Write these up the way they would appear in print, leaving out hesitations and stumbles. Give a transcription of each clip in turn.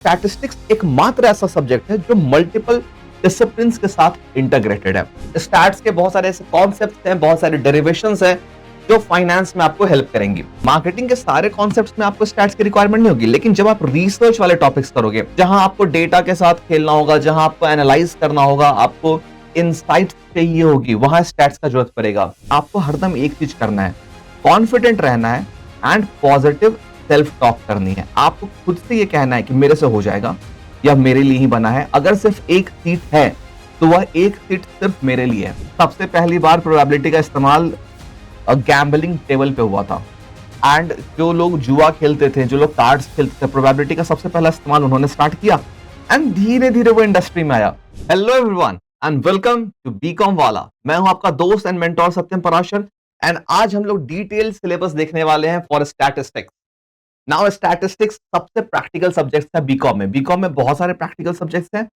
Statistics एकमात्र ऐसा subject है जो मल्टीपल डिसिप्लिन्स के साथ इंटीग्रेटेड है। स्टैट्स के बहुत सारे ऐसे कॉन्सेप्ट्स हैं, बहुत सारे डेरिवेशंस हैं जो फाइनेंस में आपको हेल्प करेंगी। मार्केटिंग के सारे कॉन्सेप्ट्स में आपको स्टैट्स की रिक्वायरमेंट नहीं होगी, लेकिन जब आप रिसर्च वाले टॉपिक्स करोगे, जहां आपको डेटा के साथ खेलना होगा, जहां आपको एनालाइज करना होगा, आपको इनसाइट्स चाहिए होगी, वहां स्टैट्स का जरूरत पड़ेगा। आपको हरदम एक चीज करना है, कॉन्फिडेंट रहना है एंड पॉजिटिव सेल्फ टॉक करनी है। आपको खुद से ये कहना है कि मेरे से हो जाएगा या मेरे लिए ही बना है। अगर सिर्फ एक सीट है तो वह एक सीट सिर्फ मेरे लिए है। सबसे पहली बार प्रोबेबिलिटी का इस्तेमाल गैम्बलिंग टेबल पे हुआ था एंड जो लोग जुआ खेलते थे, जो लोग कार्ड्स खेलते थे, प्रोबेबिलिटी का सबसे पहला इस्तेमाल उन्होंने स्टार्ट किया एंड धीरे धीरे वो इंडस्ट्री में आया। Hello everyone and welcome to BCom वाला। मैं हूं आपका दोस्त and mentor Satyam Parashar and आज हम लोग डिटेल सिलेबस देखने वाले हैं फॉर स्टैटिस्टिक्स। नाउ स्टैटिस्टिक्स सबसे प्रैक्टिकल सब्जेक्ट्स है बीकॉम में। बीकॉम में बहुत सारे प्रैक्टिकल सब्जेक्ट्स हैं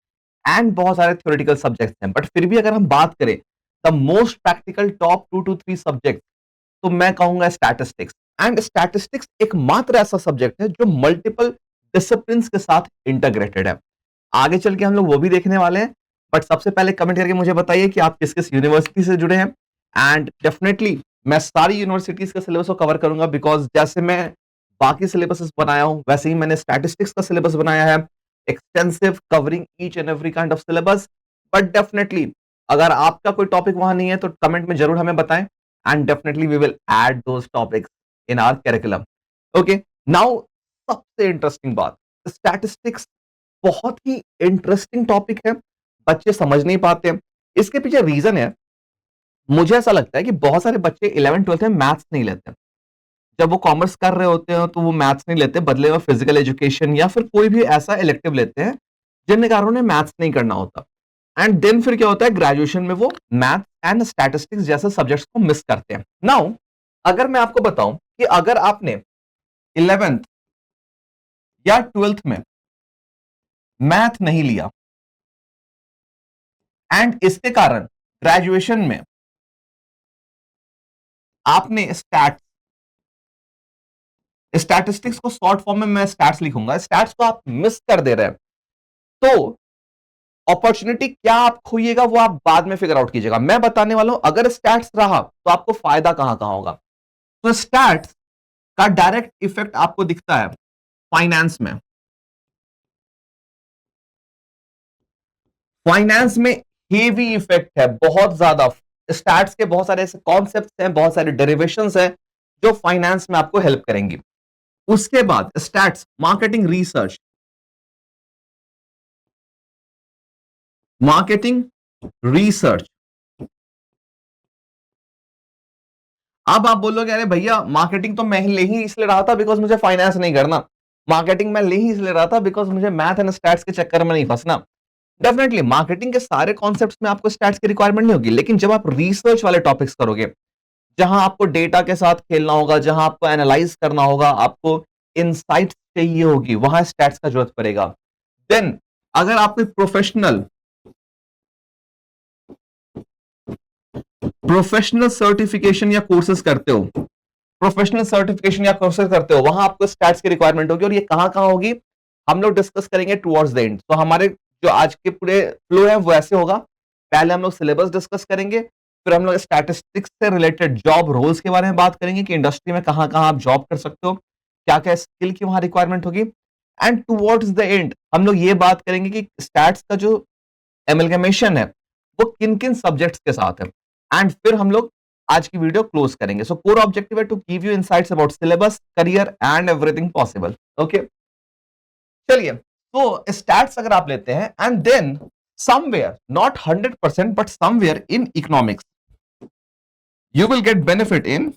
एंड बहुत सारे थ्योरेटिकल सब्जेक्ट्स हैं, बट फिर भी अगर हम बात करें the most practical top 2 to 3 subject तो मैं कहूंगा स्टैटिस्टिक्स। एंड स्टैटिस्टिक्स एकमात्र ऐसा सब्जेक्ट है जो मल्टीपल डिसिप्लिन्स के साथ इंटीग्रेटेड है। आगे चल के हम लोग वो भी देखने वाले हैं, बट सबसे पहले कमेंट करके मुझे बताइए कि आप किस किस यूनिवर्सिटी से जुड़े हैं एंड डेफिनेटली मैं सारी यूनिवर्सिटीज के सिलेबस को कवर करूंगा, बिकॉज जैसे मैं बाकी सिलेबसेस बनाया हूं वैसे ही मैंने स्टैटिस्टिक्स का सिलेबस बनाया है, extensive covering each and every kind of syllabus. But definitely अगर आपका कोई टॉपिक वहां नहीं है तो कमेंट में जरूर हमें बताएं and definitely we will add those topics in our curriculum. Okay, now सबसे इंटरेस्टिंग बात, स्टैटिस्टिक्स बहुत ही इंटरेस्टिंग टॉपिक है, बच्चे समझ नहीं पाते हैं। इसके पीछे रीजन है, मुझे ऐसा लगता है कि बहुत सारे बच्चे 11th 12th में मैथ्स नहीं लेते। जब वो कॉमर्स कर रहे होते हैं तो वो मैथ्स नहीं लेते, बदले में फिजिकल एजुकेशन या फिर कोई भी ऐसा इलेक्टिव लेते हैं जिनके कारण उन्हें मैथ्स नहीं करना होता। एंड देन फिर क्या होता है, ग्रेजुएशन में वो मैथ एंड स्टैटिस्टिक्स जैसे सब्जेक्ट्स को मिस करते हैं। नाउ अगर मैं आपको बताऊं कि अगर आपने 11th या 12th में मैथ नहीं लिया एंड इसके कारण ग्रेजुएशन में आपने स्टैटिस्टिक्स को शॉर्ट फॉर्म में मैं स्टैट्स लिखूंगा, स्टैट्स को आप मिस कर दे रहे हैं, तो अपॉर्चुनिटी क्या आप खोइएगा वो आप बाद में फिगर आउट कीजिएगा। मैं बताने वाला हूं अगर स्टैट्स रहा तो आपको फायदा कहां कहां होगा। तो स्टैट्स का डायरेक्ट इफेक्ट आपको दिखता है फाइनेंस में। फाइनेंस में हेवी इफेक्ट है, बहुत ज्यादा। स्टैट्स के बहुत सारे ऐसे कॉन्सेप्ट्स हैं, बहुत सारे डेरिवेशंस हैं जो फाइनेंस में आपको हेल्प करेंगी। उसके बाद stats marketing research, marketing research. अब आप बोलोगे अरे भैया मार्केटिंग तो मैं ले ही इसलिए रहा था बिकॉज मुझे फाइनेंस नहीं करना, मार्केटिंग मैं ले ही इसलिए रहा था बिकॉज मुझे मैथ एंड स्टैट्स के चक्कर में नहीं फंसना। डेफिनेटली मार्केटिंग के सारे कॉन्सेप्ट्स में आपको स्टैट्स की रिक्वायरमेंट नहीं होगी, लेकिन जब आप रिसर्च वाले टॉपिक्स करोगे, जहां आपको डेटा के साथ खेलना होगा, जहां आपको एनालाइज करना होगा, आपको इनसाइट्स चाहिए होगी, वहां स्टैट्स का जरूरत पड़ेगा। देन अगर आप कोई प्रोफेशनल सर्टिफिकेशन या कोर्सेज करते हो, प्रोफेशनल सर्टिफिकेशन या कोर्सेज करते हो, वहां आपको स्टैट्स की रिक्वायरमेंट होगी। और ये कहां कहां होगी हम लोग डिस्कस करेंगे टुवर्ड्स द एंड। तो हमारे जो आज के पूरे फ्लो है वो ऐसे होगा, पहले हम लोग सिलेबस डिस्कस करेंगे, फिर हम लोग स्टैटिस्टिक्स से रिलेटेड जॉब रोल्स के बारे में बात करेंगे कि इंडस्ट्री में कहां कहां आप जॉब कर सकते हो, क्या क्या स्किल की वहां रिक्वायरमेंट होगी। एंड टुवर्ड्स द एंड हम लोग ये बात करेंगे कि स्टैट्स का जो एमलगमेशन है वो किन किन सब्जेक्ट्स के साथ है, एंड फिर हम लोग आज की वीडियो क्लोज करेंगे। सो कोर ऑब्जेक्टिव है to give you insights about syllabus, career and everything possible. Okay, चलिए, तो स्टैट्स अगर आप लेते हैं and then somewhere, not 100% but somewhere in economics you will get benefit in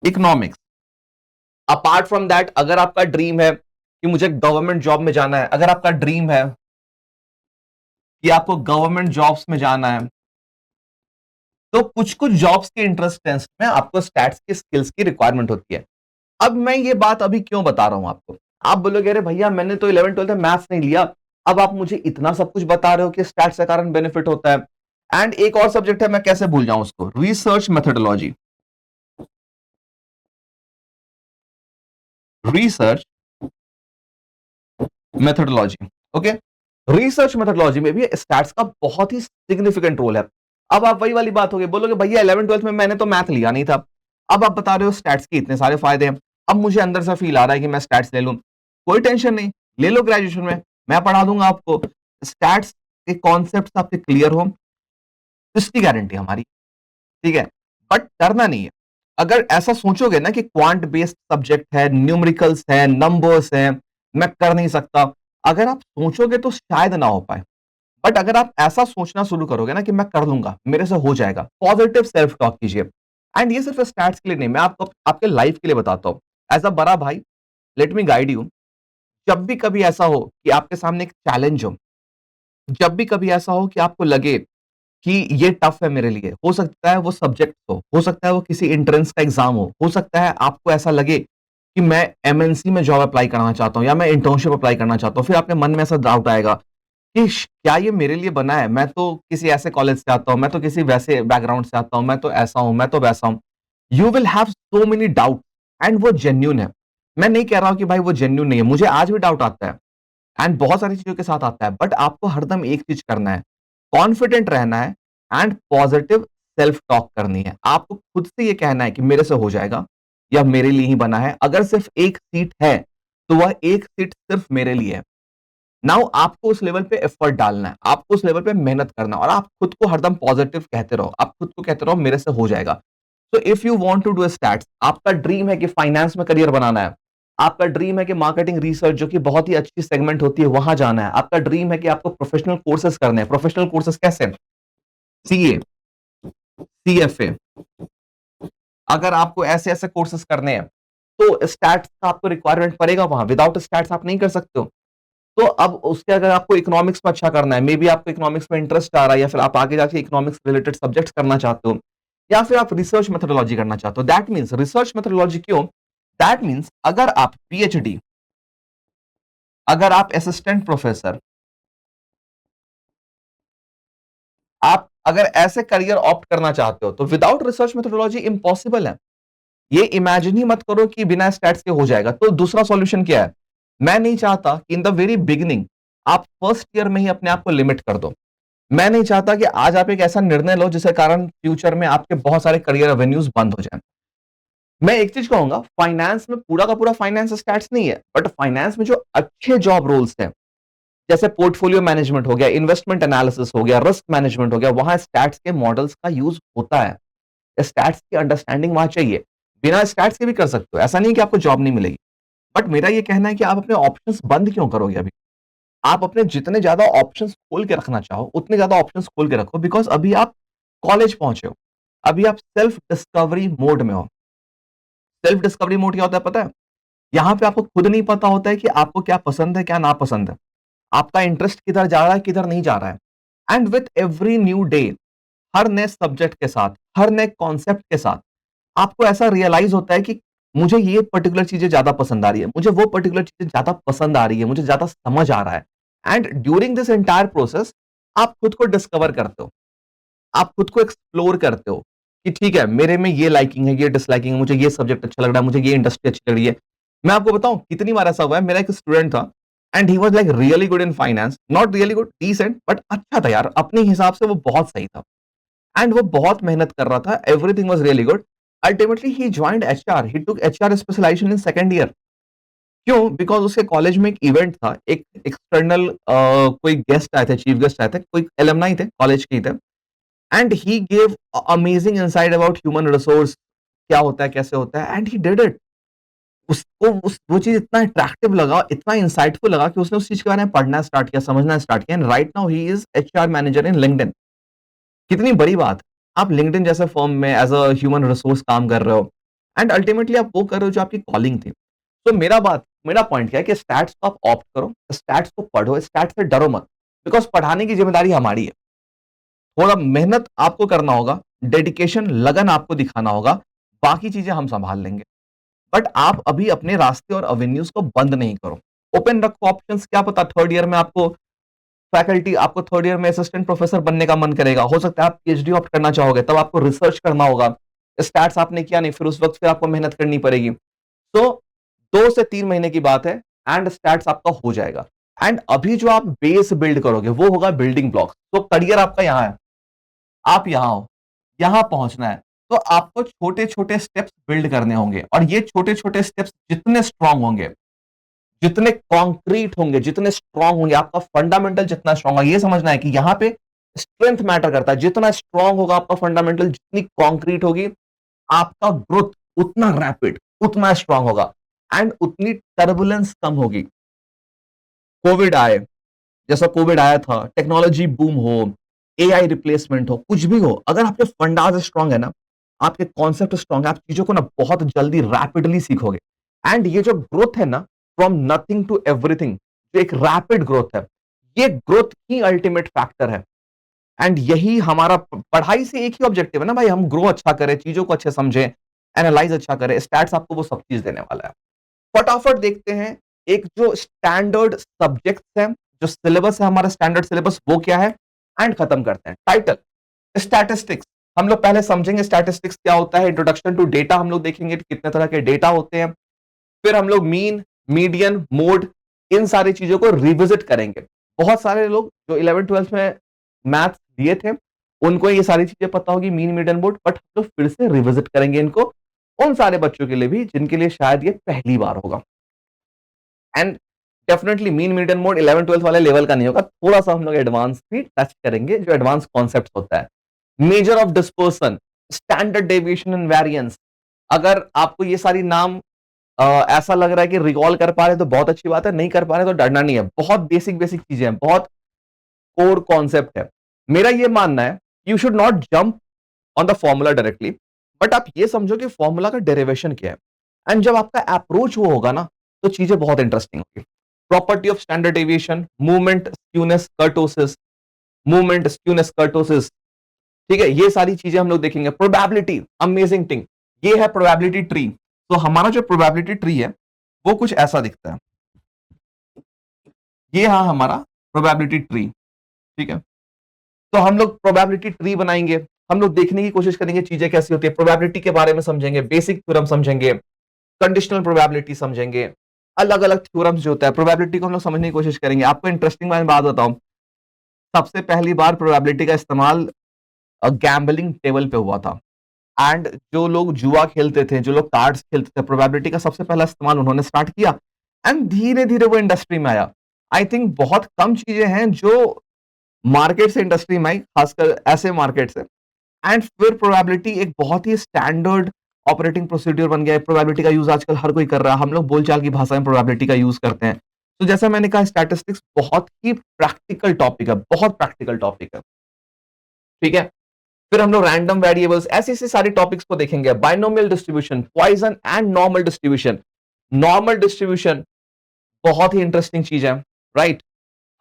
economics. Apart from that, अगर आपका dream है कि मुझे गवर्नमेंट जॉब में जाना है, अगर आपका ड्रीम है कि आपको गवर्नमेंट जॉब्स में जाना है, तो कुछ कुछ जॉब्स के इंट्रेंस टेस्ट में आपको स्टैट्स की स्किल्स की रिक्वायरमेंट होती है। अब मैं ये बात अभी क्यों बता रहा हूं आपको, आप बोलोगे अरे भैया मैंने तो 11th 12th में मैथ्स नहीं लिया, अब आप मुझे इतना सब कुछ बता रहे हो कि स्टैट्स के कारण बेनिफिट होता है। एंड एक और सब्जेक्ट है, मैं कैसे भूल जाऊं उसको, research methodology. Research methodology, okay. Research methodology में भी स्टैट्स का बहुत ही सिग्निफिकेंट रोल है। अब आप वही वाली बात होगी, बोलोगे भैया 11 12th में मैंने तो मैथ लिया नहीं था। अब आप बता रहे हो स्टैट्स के इतने सारे फायदे हैं। अब मुझे अंदर से फील आ रहा है कि मैं स्टैट्स ले लूं। कोई टेंशन नहीं, ले लो ग्रेजुएशन में, मैं पढ़ा दूंगा आपको। स्टैट्स के कॉन्सेप्ट आपके क्लियर हो, इसकी गारंटी हमारी, ठीक है। बट करना नहीं है। अगर ऐसा सोचोगे ना कि क्वांट बेस्ड सब्जेक्ट है, न्यूमेरिकल्स है, नंबर्स है, मैं कर नहीं सकता, अगर आप सोचोगे तो शायद ना हो पाए। बट अगर आप ऐसा सोचना शुरू करोगे ना कि मैं कर लूंगा, मेरे से हो जाएगा, पॉजिटिव सेल्फ टॉक कीजिए। एंड ये सिर्फ स्टैट्स के लिए नहीं, मैं आपको आपके लाइफ के लिए बताता हूं। एज अ बड़ा भाई, लेट मी गाइड यू। जब भी कभी ऐसा हो कि आपके सामने एक चैलेंज जब भी कभी ऐसा हो कि आपको लगे कि ये टफ है मेरे लिए, हो सकता है वो सब्जेक्ट हो सकता है वो किसी एंट्रेंस का एग्जाम हो सकता है आपको ऐसा लगे कि मैं एमएनसी में जॉब अप्लाई करना चाहता हूं या मैं इंटर्नशिप अप्लाई करना चाहता हूं, फिर आपके मन में ऐसा डाउट आएगा कि क्या ये मेरे लिए बना है? मैं तो किसी ऐसे कॉलेज से आता हूं, मैं तो किसी वैसे बैकग्राउंड से आता हूं, मैं तो ऐसा हूं, मैं तो वैसा हूं। You will have so many doubt, and वो जेन्यून है। मैं नहीं कह रहा हूं कि भाई वो जेन्यून नहीं है, मुझे आज भी डाउट आता है एंड बहुत सारी चीजों के साथ आता है। बट आपको हरदम एक चीज करना है, कॉन्फिडेंट रहना है एंड पॉजिटिव सेल्फ टॉक करनी है। आपको खुद से ये कहना है कि मेरे से हो जाएगा या मेरे लिए ही बना है। अगर सिर्फ एक सीट है तो वह एक सीट सिर्फ मेरे लिए है। नाउ आपको उस लेवल पे एफर्ट डालना है, आपको उस लेवल पे मेहनत करना है और आप खुद को हरदम पॉजिटिव कहते रहो, आप खुद को कहते रहो मेरे से हो जाएगा। तो if you want to do stats, आपका ड्रीम है कि फाइनेंस में करियर बनाना है, आपका ड्रीम है कि मार्केटिंग रिसर्च जो कि बहुत ही अच्छी सेगमेंट होती है वहां जाना है, आपका ड्रीम है कि आपको प्रोफेशनल कोर्सेज करने हैं। प्रोफेशनल कोर्सेज कैसे? सीए, सीएफए, अगर आपको ऐसे ऐसे कोर्सेज करने हैं तो स्टैट्स का आपको रिक्वायरमेंट पड़ेगा वहां। विदाउट स्टैट्स आप नहीं कर सकते हो। तो अब उसके अगर आपको इकोनॉमिक्स में अच्छा करना है, मे बी आपको इकोनॉमिक्स में इंटरेस्ट आ रहा है या फिर आप आगे जाके इकोनॉमिक्स रिलेटेड सब्जेक्ट्स करना चाहते हो या फिर आप रिसर्च मेथोडोलॉजी करना चाहते हो, दैट मीन्स रिसर्च मेथोडोलॉजी क्यों? दैट मीन्स अगर आप पीएचडी, अगर आप असिस्टेंट प्रोफेसर, आप अगर ऐसे करियर ऑप्ट करना चाहते हो तो विदाउट रिसर्च मेथोडोलॉजी इम्पॉसिबल है। ये इमेजिन ही मत करो कि बिना स्टैट्स के हो जाएगा। तो दूसरा सॉल्यूशन क्या है? मैं नहीं चाहता कि इन द वेरी बिगिनिंग आप फर्स्ट ईयर में ही अपने आप को लिमिट कर दो। मैं नहीं चाहता कि आज आप एक ऐसा निर्णय लो जिसके कारण फ्यूचर में आपके बहुत सारे करियर एवेन्यूज बंद हो जाएं। मैं एक चीज कहूंगा, फाइनेंस में पूरा का पूरा फाइनेंस स्टैट्स नहीं है, बट फाइनेंस में जो अच्छे जॉब रोल्स हैं, जैसे पोर्टफोलियो मैनेजमेंट हो गया, इन्वेस्टमेंट एनालिसिस हो गया, रिस्क मैनेजमेंट हो गया, वहां स्टैट्स के मॉडल्स का यूज होता है। स्टैट्स की अंडरस्टैंडिंग वहां चाहिए। बिना स्टैट्स के भी कर सकते हो, ऐसा नहीं कि आपको जॉब नहीं मिलेगी। बट मेरा ये कहना है कि आप अपने ऑप्शंस बंद क्यों करोगे अभी? आप अपने जितने ज्यादा ऑप्शंस खोल के रखना चाहो उतने ज्यादा ऑप्शंस खोल के रखो, बिकॉज अभी आप कॉलेज पहुंचे हो, अभी आप सेल्फ डिस्कवरी मोड में हो। सेल्फ डिस्कवरी मोड क्या होता है पता है? यहां पे आपको खुद नहीं पता होता है कि आपको क्या पसंद है क्या ना पसंद है, आपका इंटरेस्ट किधर जा रहा है किधर नहीं जा रहा है। And with every new day, हर नए सब्जेक्ट के साथ, हर नए कॉन्सेप्ट के साथ आपको ऐसा रियलाइज होता है कि मुझे ये पर्टिकुलर चीजें ज्यादा पसंद आ रही है, मुझे वो पर्टिकुलर चीजें ज्यादा पसंद आ रही है, मुझे ज्यादा समझ आ रहा है। And during this entire process आप खुद को डिस्कवर करते हो, आप खुद को एक्सप्लोर करते हो कि ठीक है मेरे में ये लाइकिंग है, ये डिसलाइकिंग है, मुझे ये सब्जेक्ट अच्छा लग रहा है, मुझे ये इंडस्ट्री अच्छी लग रही है। मैं आपको बताऊं कितनी बार ऐसा हुआ है, मेरा एक स्टूडेंट था and he was like really good in finance, not really good, decent, but अच्छा था यार, अपने हिसाब से वो बहुत सही था एंड वो बहुत मेहनत कर रहा था, everything was really good. Ultimately he joined HR, he took HR specialization in second year. क्यों? बिकॉज उसके कॉलेज में एक इवेंट था, एक एक्सटर्नल कोई गेस्ट आए थे, चीफ गेस्ट आए थे, कोई एलुमनाई थे, कॉलेज के ही थे, and he gave amazing insight about human resource, क्या होता है कैसे होता है, एंड ही डिड इट। उसको उस वो चीज इतना अट्रैक्टिव लगा, इतना इंसाइटफुल लगा कि उसने उस चीज के बारे में पढ़ना स्टार्ट किया, समझना स्टार्ट किया, and right now he is HR manager in LinkedIn. कितनी बड़ी बात है। आप लिंक्डइन जैसे फर्म में एज अ ह्यूमन रिसोर्स काम कर रहे हो एंड अल्टीमेटली आप वो कर रहे हो जो आपकी कॉलिंग थी। तो मेरा पॉइंट क्या है कि स्टैट्स को आप ऑप्ट करो, स्टैट्स को पढ़ो, स्टैट्स से डरो मत, बिकॉज पढ़ाने की जिम्मेदारी हमारी है। थोड़ा मेहनत आपको करना होगा, डेडिकेशन लगन आपको दिखाना होगा, बाकी चीजें हम संभाल लेंगे। बट आप अभी अपने रास्ते और अवेन्यूज को बंद नहीं करो, ओपन रखो ऑप्शंस। क्या पता थर्ड ईयर में आपको फैकल्टी, आपको थर्ड ईयर में असिस्टेंट प्रोफेसर बनने का मन करेगा, हो सकता है आप पीएचडी ऑप्ट करना चाहोगे, तब आपको रिसर्च करना होगा। स्टैट्स आपने किया नहीं, फिर उस वक्त फिर आपको मेहनत करनी पड़ेगी। तो 2 से 3 महीने की बात है एंड स्टैट्स आपका हो जाएगा। एंड अभी जो आप बेस बिल्ड करोगे वो होगा बिल्डिंग ब्लॉक। तो करियर आपका यहाँ है, आप यहाँ हो, यहाँ पहुंचना है, तो आपको छोटे छोटे स्टेप्स बिल्ड करने होंगे, और ये छोटे छोटे स्टेप्स जितने स्ट्रांग होंगे, जितने कॉन्क्रीट होंगे, जितने स्ट्रांग होंगे, आपका फंडामेंटल जितना स्ट्रांग होगा, ये समझना है कि यहां पे स्ट्रेंथ मैटर करता है। जितना स्ट्रांग होगा आपका फंडामेंटल, जितनी कॉन्क्रीट होगी, आपका ग्रोथ उतना रैपिड, उतना स्ट्रांग होगा, एंड उतनी टर्बुलेंस कम होगी। कोविड आए, जैसा कोविड आया था, टेक्नोलॉजी बूम हो, एआई रिप्लेसमेंट हो, कुछ भी हो, अगर आपके फंडाज स्ट्रांग है ना, आपके कॉन्सेप्ट स्ट्रांग है, आप चीजों को ना बहुत जल्दी रैपिडली सीखोगे। एंड ये जो ग्रोथ है ना, फ्रॉम नथिंग टू एवरीथिंग, जो एक रैपिड ग्रोथ है, ये ग्रोथ ही अल्टीमेट फैक्टर है। एंड यही हमारा पढ़ाई से एक ही ऑब्जेक्टिव है ना भाई, हम ग्रो अच्छा करें, चीजों को अच्छे समझें, एनालाइज अच्छा करें। स्टैट्स आपको वो सब चीज देने वाला है। फटाफट देखते हैं, एक जो स्टैंडर्ड सब्जेक्ट्स है, जो सिलेबस है हमारा स्टैंडर्ड सिलेबस, वो क्या है, एंड खत्म करते हैं। टाइटल स्टैटिस्टिक्स, हम लोग पहले समझेंगे स्टैटिस्टिक्स क्या होता है, इंट्रोडक्शन टू डेटा हम लोग देखेंगे कितने तरह के डेटा होते हैं, फिर हम लोग मीन, मीडियन, मोड, इन सारी चीजों को रिविजिट करेंगे। बहुत सारे लोग जो 11th 12th में मैथ्स दिए थे, उनको ये सारी चीजें पता होगी, मीन, मीडियन, मोड, बट हम लोग फिर से रिविजिट करेंगे इनको, उन सारे बच्चों के लिए भी जिनके लिए शायद ये पहली बार होगा। And definitely mean, median, mode 11th 12th वाले लेवल का नहीं होगा, थोड़ा सा हम लोग एडवांस भी टच करेंगे, जो एडवांस कॉन्सेप्ट होता है। Measure of dispersion, standard deviation and variance. अगर आपको ये सारी नाम ऐसा लग रहा है कि रिकॉल कर पा रहे तो बहुत अच्छी बात है, नहीं कर पा रहे तो डरना नहीं है, बहुत बेसिक बेसिक चीजें हैं, बहुत कोर कॉन्सेप्ट है। मेरा ये मानना है, you should not jump on the formula directly, but आप ये समझो कि फॉर्मूला का डेरिवेशन क्या है, एंड जब आपका अप्रोच वो होगा ना, तो चीजें बहुत इंटरेस्टिंग होगी। Property of standard deviation, movement, skewness, kurtosis, movement, skewness, kurtosis, ठीक है, ये सारी चीजें हम लोग देखेंगे। प्रोबेबिलिटी, अमेजिंग थिंग, ये है प्रोबेबिलिटी ट्री। तो हमारा जो प्रोबेबिलिटी ट्री है वो कुछ ऐसा दिखता है, ये है हमारा प्रोबेबिलिटी ट्री, ठीक है। तो हम लोग प्रोबेबिलिटी ट्री बनाएंगे, हम लोग देखने की कोशिश करेंगे चीजें कैसी होती है, प्रोबेबिलिटी के बारे में समझेंगे, बेसिक थ्योरम समझेंगे, कंडीशनल प्रोबेबिलिटी समझेंगे, अलग अलग थ्योरम्स जो होता है प्रोबेबिलिटी को हम लोग समझने की कोशिश करेंगे। आपको इंटरेस्टिंग बात बताऊं, सबसे पहली बार प्रोबेबिलिटी का इस्तेमाल गैम्बलिंग टेबल पे हुआ था, एंड जो लोग जुआ खेलते थे, जो लोग कार्ड्स खेलते थे, प्रोबेबिलिटी का सबसे पहला इस्तेमाल उन्होंने स्टार्ट किया, एंड धीरे धीरे वो इंडस्ट्री में आया। आई थिंक बहुत कम चीजें हैं जो मार्केट से इंडस्ट्री में आई, खासकर ऐसे मार्केट से, एंड फिर प्रोबेबिलिटी एक बहुत ही स्टैंडर्ड ऑपरेटिंग प्रोसीड्यूर बन गया है। प्रोबेबिलिटी का यूज आजकल हर कोई कर रहा है, हम लोग बोलचाल की भाषा में प्रोबेबिलिटी का यूज करते हैं। तो जैसा मैंने कहा, स्टैटिस्टिक्स बहुत ही प्रैक्टिकल टॉपिक है, बहुत प्रैक्टिकल टॉपिक है, ठीक है। फिर हम लोग रैंडम वेरिएबल्स, ऐसे ऐसे सारे टॉपिक्स को देखेंगे। Binomial distribution, poisson and normal distribution. Normal distribution बहुत ही इंटरेस्टिंग चीज है, राइट।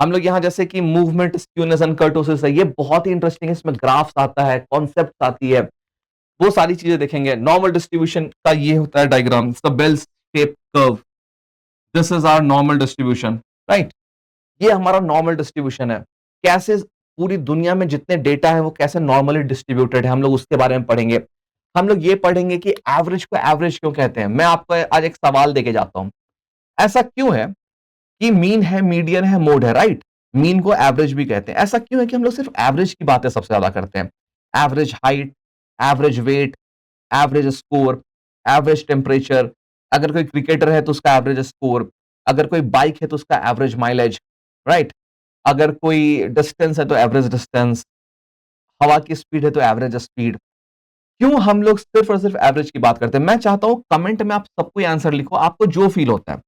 हम लोग यहां जैसे कि मूवमेंट, स्क्यूनेस एंड कर्टोसिस है, ये बहुत ही इंटरेस्टिंग है, इसमें ग्राफ्स आता है, कॉन्सेप्ट आती है, वो सारी चीजें देखेंगे। नॉर्मल डिस्ट्रीब्यूशन का ये होता है diagram, bell shape curve, this is our normal distribution, right. ये हमारा नॉर्मल डिस्ट्रीब्यूशन है। कैसे पूरी दुनिया में जितने डेटा है वो कैसे नॉर्मली डिस्ट्रीब्यूटेड है, हम लोग उसके बारे में पढ़ेंगे। हम लोग ये पढ़ेंगे कि एवरेज को एवरेज क्यों कहते हैं। मैं आपको आज एक सवाल देके जाता हूं, ऐसा क्यों है कि मीन है, मीडियन है, मोड है, राइट। मीन को एवरेज भी कहते हैं, ऐसा क्यों है कि हम लोग सिर्फ एवरेज की बातें सबसे ज्यादा करते हैं। Average height, average weight, average score, average temperature, अगर कोई क्रिकेटर है तो उसका एवरेज स्कोर, अगर कोई बाइक है तो उसका एवरेज माइलेज, राइट। अगर कोई डिस्टेंस है तो एवरेज डिस्टेंस, हवा की स्पीड है तो एवरेज स्पीड। क्यों हम लोग सिर्फ और सिर्फ एवरेज की बात करते हैं। मैं चाहता हूं कमेंट में आप सबको आंसर लिखो, आपको जो फील होता है,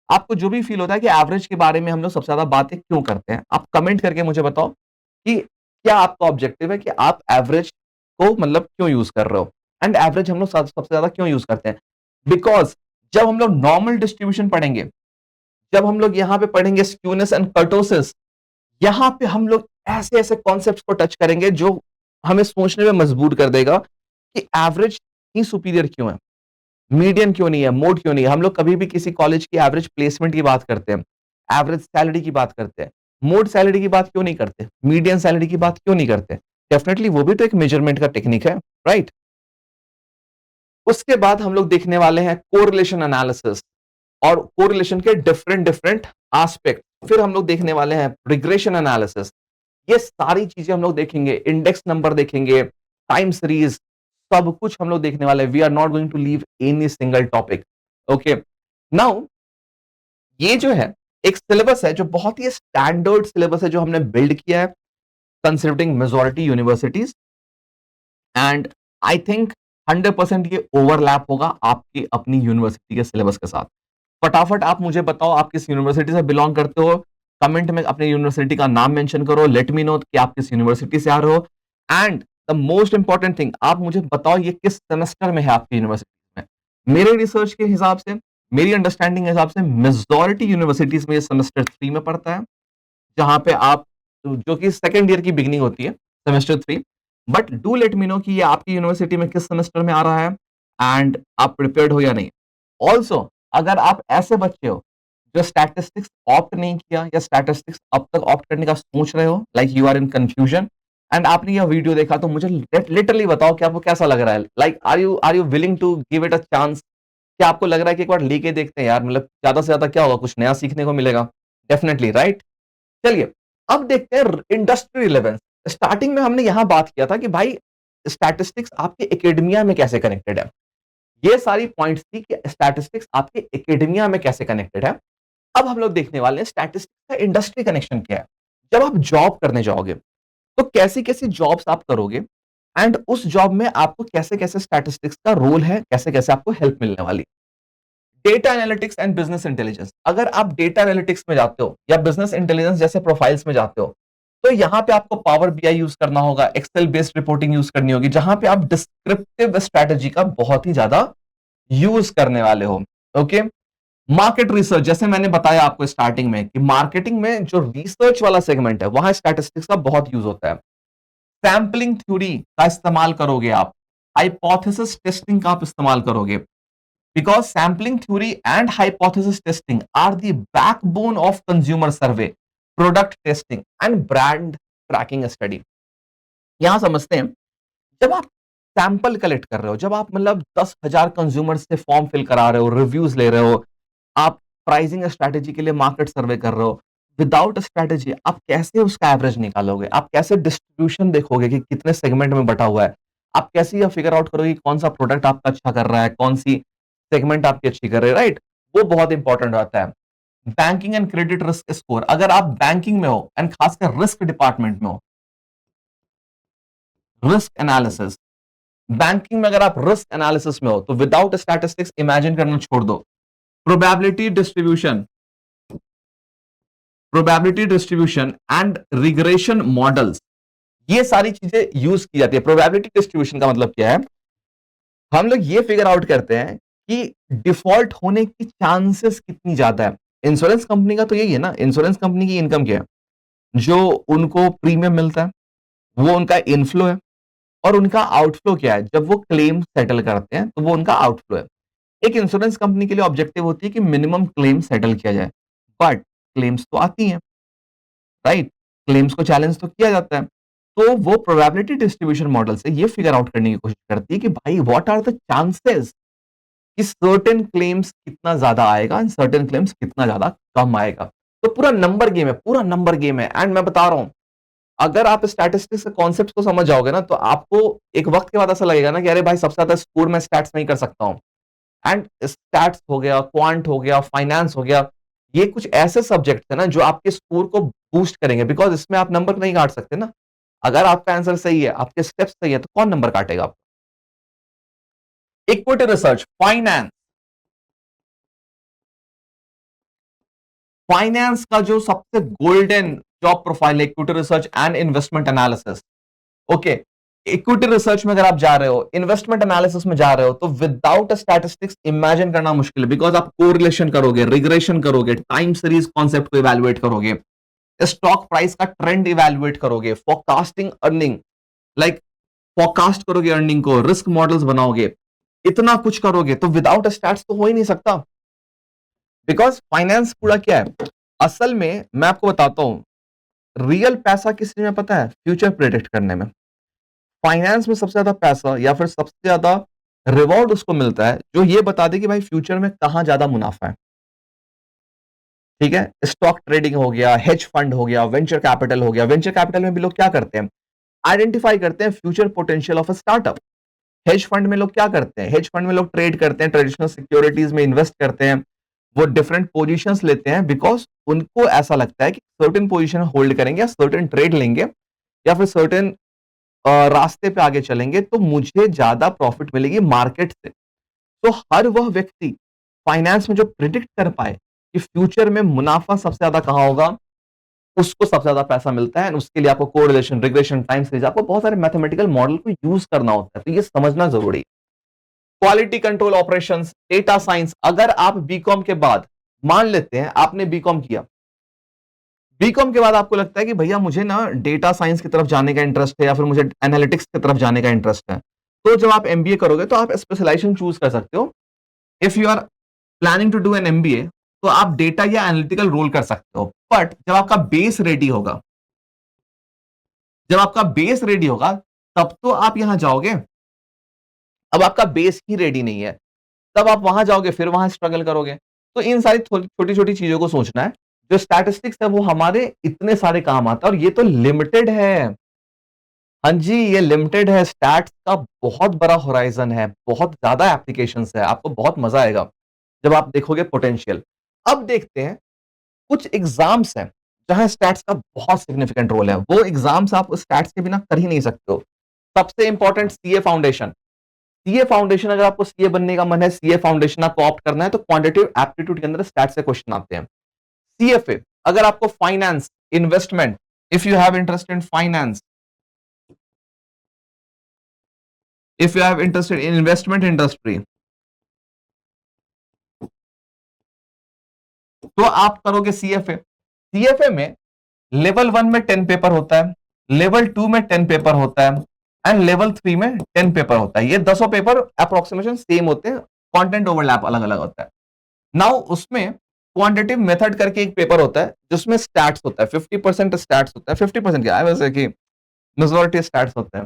आपको जो भी फील होता है कि एवरेज के बारे में हम लोग सबसे ज्यादा बातें क्यों करते हैं, आप कमेंट करके मुझे बताओ कि क्या आपका ऑब्जेक्टिव है कि आप एवरेज को मतलब क्यों यूज कर रहे हो, एंड एवरेज हम लोग सबसे ज्यादा क्यों यूज करते हैं। बिकॉज जब हम लोग नॉर्मल डिस्ट्रीब्यूशन पढ़ेंगे, जब हम लोग यहां पे पढ़ेंगे स्क्यूनेस एंड कर्टोसिस, यहां पे हम लोग ऐसे ऐसे कॉन्सेप्ट्स को टच करेंगे जो हमें सोचने में मजबूर कर देगा कि एवरेज ही सुपीरियर क्यों है, मीडियन क्यों नहीं है, मोड क्यों नहीं है। हम लोग कभी भी किसी कॉलेज की एवरेज प्लेसमेंट की बात करते हैं, एवरेज सैलरी की बात करते हैं, मोड सैलरी की बात क्यों नहीं करते, मीडियन सैलरी की बात क्यों नहीं करते। डेफिनेटली वो भी तो एक मेजरमेंट का टेक्निक है, राइट। उसके बाद हम लोग देखने वाले हैं कोरिलेशन एनालिसिस, और कोरिलेशन के डिफरेंट डिफरेंट एस्पेक्ट। फिर हम लोग देखने वाले हैं रिग्रेशन एनालिसिस। ये सारी चीजें हम लोग देखेंगे, इंडेक्स नंबर देखेंगे, टाइम सीरीज, सब कुछ हम लोग देखने वाले हैं। We are not going to leave any single topic. Okay, now ये जो है एक सिलेबस है जो बहुत ही स्टैंडर्ड सिलेबस है जो हमने बिल्ड किया है considering majority universities, and I think 100% ये ओवरलैप होगा आपकी अपनी यूनिवर्सिटी के सिलेबस के साथ। फटाफट आप मुझे बताओ आप किस यूनिवर्सिटी से बिलोंग करते हो, कमेंट में अपनी यूनिवर्सिटी का नाम मेंशन करो, लेट मी नो कि आप किस यूनिवर्सिटी से आ रहे हो, and the most important thing आप मुझे बताओ ये किस सेमेस्टर में है आपकी यूनिवर्सिटी में। मेरे रिसर्च के हिसाब से, मेरी अंडरस्टैंडिंग के हिसाब से मेजॉरिटी यूनिवर्सिटीज में ये सेमेस्टर 3 में पड़ता है, जहां पे आप, जो कि सेकेंड ईयर की बिगनिंग होती है, semester 3। But do let me no कि ये आपकी यूनिवर्सिटी में किस सेमेस्टर में आ रहा है एंड आप प्रिपेयर्ड हो या नहीं। ऑल्सो अगर आप ऐसे बच्चे हो जो स्टैटिस्टिक्स ऑप्ट नहीं किया या स्टैटिस्टिक्स अब तक ऑप्ट करने का सोच रहे हो, like you are in confusion, and आपने यह वीडियो देखा, तो मुझे लिटरली बताओ कि आपको कैसा लग रहा है। Like are you willing to give it a chance? क्या आपको लग रहा है कि एक बार लेके देखते हैं यार, मतलब ज्यादा से ज्यादा क्या होगा, कुछ नया सीखने को मिलेगा? Definitely, right? चलिए अब देखते हैं इंडस्ट्री रिलेवेंस। स्टार्टिंग में हमने यहां बात किया था कि भाई स्टैटिस्टिक्स आपके एकेडमिया में कैसे कनेक्टेड है। ये सारी पॉइंट्स थी कि स्टैटिस्टिक्स आपके एकेडमिया में कैसे कनेक्टेड है। अब हम लोग देखने वाले हैं स्टैटिस्टिक्स का इंडस्ट्री कनेक्शन क्या है। जब आप जॉब करने जाओगे तो कैसी कैसी जॉब्स आप करोगे, एंड उस जॉब में आपको कैसे कैसे स्टैटिस्टिक्स का रोल है, कैसे कैसे आपको हेल्प मिलने वाली। Data analytics and business intelligence, अगर आप डेटा एनालिटिक्स में जाते हो या बिजनेस इंटेलिजेंस जैसे प्रोफाइल्स में जाते हो, तो यहां पे आपको पावर बीआई यूज करना होगा, एक्सेल बेस्ड रिपोर्टिंग यूज करनी होगी, जहां पे आप डिस्क्रिप्टिव स्ट्रेटजी का बहुत ही ज्यादा यूज करने वाले हो। ओके, मार्केट रिसर्च, जैसे मैंने बताया आपको स्टार्टिंग में कि मार्केटिंग में जो रिसर्च वाला सेगमेंट है वहां स्टैटिस्टिक्स का बहुत यूज होता है। सैम्पलिंग थ्योरी का इस्तेमाल करोगे आप, हाइपोथेसिस टेस्टिंग का आप इस्तेमाल करोगे, because sampling theory and hypothesis testing are the backbone of consumer survey, product testing and brand tracking study। यहां समझते हैं, जब आप सैंपल कलेक्ट कर रहे हो, जब आप मतलब 10,000 कंज्यूमर से फॉर्म फिल करा रहे हो, रिव्यूज ले रहे हो, आप प्राइसिंग स्ट्रैटेजी के लिए मार्केट सर्वे कर रहे हो, विदाउट स्ट्रैटेजी आप कैसे उसका एवरेज निकालोगे? आप कैसे डिस्ट्रीब्यूशन देखोगे कि कितने सेगमेंट में बटा हुआ है? आप कैसे यह फिगर आउट करोगे कि कौन सा प्रोडक्ट आपका अच्छा कर रहा है, कौन सी सेगमेंट आपकी अच्छी कर रहे हैं, राइट? वो बहुत इंपॉर्टेंट रहता है। Banking and credit risk score, अगर आप बैंकिंग में हो एंड खासकर रिस्क डिपार्टमेंट में हो, रिस्क एनालिसिस, बैंकिंग में अगर आप रिस्क एनालिसिस में हो, तो विदाउट स्टैटिस्टिक्स इमेजिन करना छोड़ दो। Probability distribution, probability distribution and regression models, ये सारी चीजें यूज की जाती है। प्रोबेबिलिटी डिस्ट्रीब्यूशन का मतलब क्या है? हम लोग ये फिगर आउट करते हैं कि डिफॉल्ट होने की चांसेस कितनी ज्यादा है। इंश्योरेंस कंपनी का तो यही है ना, इंश्योरेंस कंपनी की इनकम क्या है? जो उनको प्रीमियम मिलता है, वो उनका इनफ्लो है, और उनका आउटफ्लो क्या है? जब वो क्लेम सेटल करते हैं तो वो उनका आउटफ्लो है। एक इंश्योरेंस कंपनी के लिए ऑब्जेक्टिव होती है कि मिनिमम क्लेम सेटल किया जाए, बट क्लेम्स तो आती हैं, राइट? क्लेम्स को चैलेंज तो किया जाता है। तो वो प्रोबेबिलिटी डिस्ट्रीब्यूशन मॉडल से ये फिगर आउट करने की कोशिश करती है कि भाई व्हाट आर द चांसेस कि सर्टेन क्लेम्स कितना ज्यादा आएगा एंड सर्टेन क्लेम्स कितना ज्यादा कम आएगा। तो पूरा नंबर गेम है, पूरा नंबर गेम है। एंड मैं बता रहा हूं, अगर आप स्टैटिस्टिक्स के कॉन्सेप्ट को समझ जाओगे ना, तो आपको एक वक्त के बाद ऐसा लगेगा ना कि अरे भाई सबसे ज्यादा स्कोर मैं स्टैट्स में ही कर सकता हूं। एंड स्टैट्स हो गया, क्वांट हो गया, फाइनेंस हो गया, ये कुछ ऐसे सब्जेक्ट है ना जो आपके स्कोर को बूस्ट करेंगे, बिकॉज इसमें आप नंबर नहीं काट सकते ना। अगर आपका आंसर सही है, आपके स्टेप्स सही है, तो कौन नंबर काटेगा आप? इक्विटी रिसर्च, फाइनेंस, फाइनेंस का जो सबसे गोल्डन जॉब प्रोफाइल है, equity research and investment analysis. Okay, equity research में अगर आप जा रहे हो, इन्वेस्टमेंट एनालिसिस में जा रहे हो, तो विदाउट स्टैटिस्टिक्स इमेजिन करना मुश्किल है, बिकॉज आप कोरिलेशन करोगे, रिग्रेशन करोगे, टाइम सीरीज कॉन्सेप्ट को इवैल्यूएट करोगे, स्टॉक प्राइस का ट्रेंड इवैल्यूएट करोगे, फोरकास्टिंग अर्निंग, लाइक फोरकास्ट करोगे अर्निंग को, रिस्क मॉडल्स बनाओगे, इतना कुछ करोगे, तो विदाउट स्टैट्स तो हो ही नहीं सकता। बिकॉज फाइनेंस पूरा क्या है? असल में मैं आपको बताता हूं, रियल पैसा किस चीज में पता है? फ्यूचर प्रेडिक्ट करने में। फाइनेंस में सबसे ज्यादा पैसा या फिर सबसे ज्यादा रिवॉर्ड उसको मिलता है जो ये बता दे कि भाई फ्यूचर में कहां ज्यादा मुनाफा है। ठीक है, स्टॉक ट्रेडिंग हो गया, हेज फंड हो गया, वेंचर कैपिटल हो गया। वेंचर कैपिटल में भी लोग क्या करते हैं, आइडेंटिफाई करते हैं future potential of a startup. Hedge fund में लोग क्या करते हैं, हेज फंड में लोग ट्रेड करते हैं, ट्रेडिशनल सिक्योरिटीज में इन्वेस्ट करते हैं, वो डिफरेंट पोजीशंस लेते हैं बिकॉज उनको ऐसा लगता है कि सर्टेन पोजीशन होल्ड करेंगे या सर्टेन ट्रेड लेंगे या फिर सर्टेन रास्ते पे आगे चलेंगे तो मुझे ज्यादा प्रॉफिट मिलेगी मार्केट से। तो हर वह व्यक्ति फाइनेंस में जो प्रिडिक्ट कर पाए कि फ्यूचर में मुनाफा सबसे ज्यादा कहां होगा, उसको सबसे ज्यादा पैसा मिलता है। उसके लिए आपको कोरिलेशन, रिग्रेशन, टाइम सीरीज, आपको बहुत सारे मैथमेटिकल मॉडल को यूज करना होता है, तो ये समझना जरूरी है। Quality control operations, data science, अगर आप बीकॉम के बाद मान लेते हैं आपने बीकॉम किया, बीकॉम के बाद आपको लगता है कि भैया मुझे ना डेटा साइंस की तरफ जाने का इंटरेस्ट है या फिर मुझे एनालिटिक्स की तरफ जाने का इंटरेस्ट है, तो जब आप एमबीए करोगे तो आप स्पेशलाइजेशन चूज कर सकते हो। If you are planning to do an MBA तो आप डेटा या एनालिटिकल रोल कर सकते हो। बट जब आपका बेस रेडी होगा, जब आपका बेस रेडी होगा तब तो आप यहां जाओगे। अब आपका बेस ही रेडी नहीं है, तब आप वहां जाओगे, फिर वहां स्ट्रगल करोगे। तो इन सारी छोटी छोटी चीजों को सोचना है। जो स्टैटिस्टिक्स है वो हमारे इतने सारे काम आता है और ये तो लिमिटेड है। हाँ जी, ये लिमिटेड है। स्टैट्स का बहुत बड़ा होराइजन है, बहुत ज्यादा एप्लीकेशंस है, आपको बहुत मजा आएगा जब आप देखोगे पोटेंशियल। अब देखते हैं कुछ एग्जाम्स हैं जहां स्टैट्स का बहुत सिग्निफिकेंट रोल है। वो एग्जाम्स आप स्टैट्स के बिना कर ही नहीं सकते हो। सबसे important CA foundation. CA foundation, अगर आपको सीए बनने का मन है, सीए फाउंडेशन आपको ऑप्ट करना है, तो क्वांटिटेटिव एप्टीट्यूड के अंदर स्टैट्स से क्वेश्चन आते हैं। सीएफए, अगर आपको finance, investment, if you have interest in finance, if you have interested in investment industry, तो आप करोगे सीएफए। सीएफए में लेवल 1 में 10 पेपर होता है, लेवल 2 में 10 पेपर होता है एंड लेवल 3 में 10 पेपर होता है। ये 10 पेपर अप्रोक्सीमेशन सेम होते हैं, कंटेंट ओवरलैप अलग अलग होता है। नाउ उसमें क्वांटिटेटिव मेथड करके एक पेपर होता है जिसमें स्टैट्स होता है, 50% स्टैट्स होता है। 50% क्या है वैसे कि मेजॉरिटी स्टैट्स होते हैं,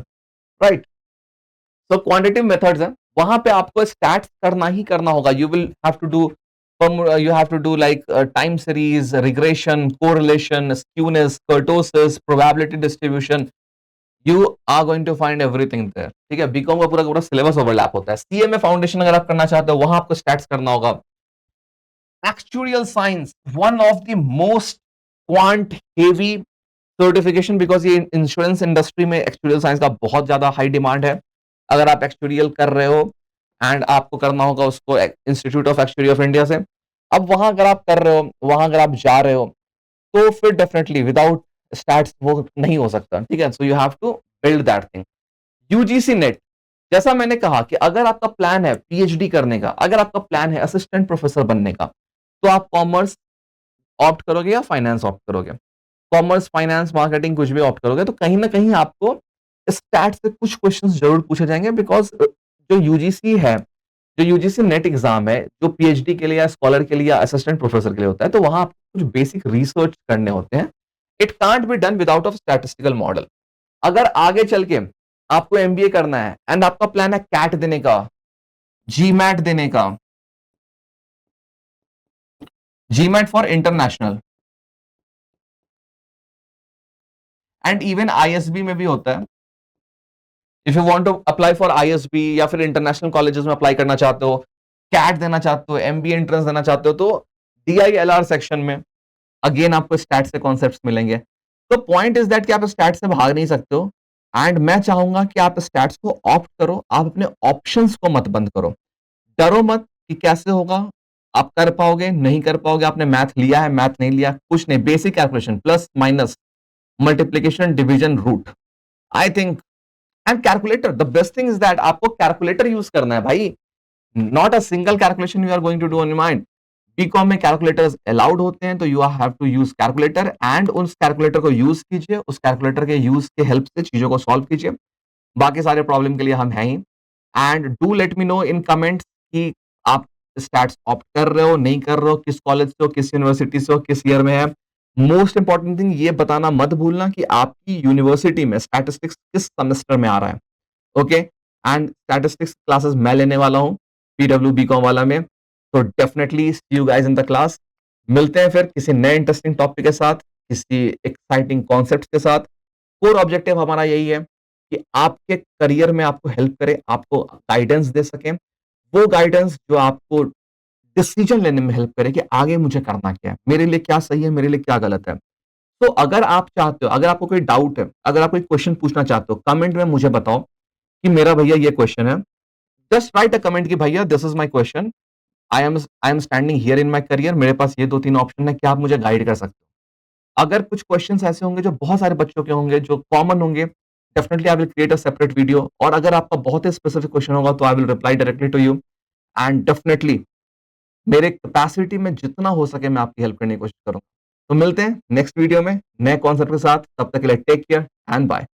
राइट। सो क्वांटिटेटिव मेथड्स हैं, वहां पे आपको स्टैट्स करना ही करना होगा। You will have to do you have to do like time series, regression, correlation, skewness, kurtosis, probability distribution. You are going to find everything there. ठीक है, बीकॉम का पूरा पूरा सिलेबस ओवरलैप होता है। सीए में फाउंडेशन अगर आप करना चाहते हो वहां आपको स्टैट्स करना होगा। Actuarial science, one of the most quant heavy certification, because ये इंश्योरेंस इंडस्ट्री में एक्चुरियल साइंस का बहुत ज्यादा हाई डिमांड है। अगर आप एक्चुरियल कर रहे हो एंड आपको करना होगा उसको institute of actuary of India से। अब वहां अगर आप कर रहे हो, वहां अगर आप जा रहे हो, तो फिर डेफिनेटली विदाउट स्टैट्स वो नहीं हो सकता। ठीक है, so you have to build that thing. UGC NET, जैसा मैंने कहा कि अगर आपका प्लान है पीएचडी करने का, अगर आपका प्लान है असिस्टेंट प्रोफेसर बनने का, तो आप कॉमर्स ऑप्ट करोगे या फाइनेंस ऑप्ट करोगे। कॉमर्स, फाइनेंस, मार्केटिंग कुछ भी ऑप्ट करोगे तो कहीं ना कहीं आपको स्टैट से कुछ क्वेश्चंस जरूर पूछे जाएंगे। बिकॉज जो यूजीसी है, जो यूजीसी नेट एग्जाम है, जो पीएचडी के लिए या स्कॉलर के लिए या असिस्टेंट प्रोफेसर के लिए होता है, तो वहां आपको कुछ बेसिक रिसर्च करने होते हैं। It can't be done without of statistical model. अगर आगे चल के आपको एमबीए करना है एंड आपका प्लान है कैट देने का, जीमैट देने का, GMAT for international, and even ISB में भी होता है। If you want to apply for ISB या फिर इंटरनेशनल कॉलेजेस में अप्लाई करना चाहते हो, कैट देना चाहते हो, एमबीए एंट्रेंस देना चाहते हो, तो डीआईएलआर सेक्शन में अगेन आपको स्टैट से कॉन्सेप्ट्स मिलेंगे। तो पॉइंट इज दैट कि आप स्टैट से भाग नहीं सकते हो। एंड मैं चाहूंगा कि आप स्टैट्स को ऑप्ट करो, आप अपने ऑप्शंस को मत बंद करो। डरो मत कि कैसे होगा, आप कर पाओगे नहीं कर पाओगे, आपने मैथ लिया है मैथ नहीं लिया, कुछ नहीं, basic calculation, plus minus, multiplication, division, root, I think. And calculator, the best thing is that आपको कैलकुलेटर यूज करना है भाई, not a single calculation you are going to do on your mind. BCom में calculators allowed होते हैं, तो you have to use calculator and उस calculator को यूज कीजिए, उस कैलकुलेटर के यूज के हेल्प से चीजों को सॉल्व कीजिए। बाकी सारे प्रॉब्लम के लिए हम हैं ही। And do let me know in comments कि आप स्टैट्स ऑप्ट कर रहे हो नहीं कर रहे हो, किस कॉलेज से हो, किस यूनिवर्सिटी से हो, किस ईयर में है। मोस्ट इंपॉर्टेंट थिंग ये बताना मत भूलना कि आपकी यूनिवर्सिटी में स्टैटिस्टिक्स किस सेमेस्टर में आ रहा है। ओके, एंड स्टैटिस्टिक्स क्लासेस मैं लेने वाला हूँ पीडब्ल्यू बीकॉम वाला में, तो definitely see you guys in the class. मिलते हैं फिर किसी नए इंटरेस्टिंग टॉपिक के साथ, किसी एक्साइटिंग कॉन्सेप्ट के साथ। कोर ऑब्जेक्टिव हमारा यही है कि आपके करियर में आपको हेल्प करे, आपको गाइडेंस दे सके, वो गाइडेंस जो आपको डिसीजन लेने में हेल्प करे कि आगे मुझे करना क्या है, मेरे लिए क्या सही है, मेरे लिए क्या गलत है। तो अगर आप चाहते हो, अगर आपको कोई डाउट है, अगर आप कोई क्वेश्चन पूछना चाहते हो, कमेंट में मुझे बताओ कि मेरा भैया ये क्वेश्चन है। जस्ट राइट अ कमेंट कि भैया this is my question, I am standing here in my career, मेरे पास ये 2-3 ऑप्शन है, क्या आप मुझे गाइड कर सकते हो? अगर कुछ क्वेश्चंस ऐसे होंगे जो बहुत सारे बच्चों के होंगे, जो कॉमन होंगे, definitely I will create a separate video. और अगर आपका बहुत ही स्पेसिफिक क्वेश्चन होगा तो I will reply directly to you. And definitely मेरे कैपेसिटी में जितना हो सके मैं आपकी हेल्प करने की कोशिश करूंगा। तो मिलते हैं नेक्स्ट वीडियो में नए कॉन्सेप्ट के साथ, तब तक के लिए टेक केयर एंड बाय।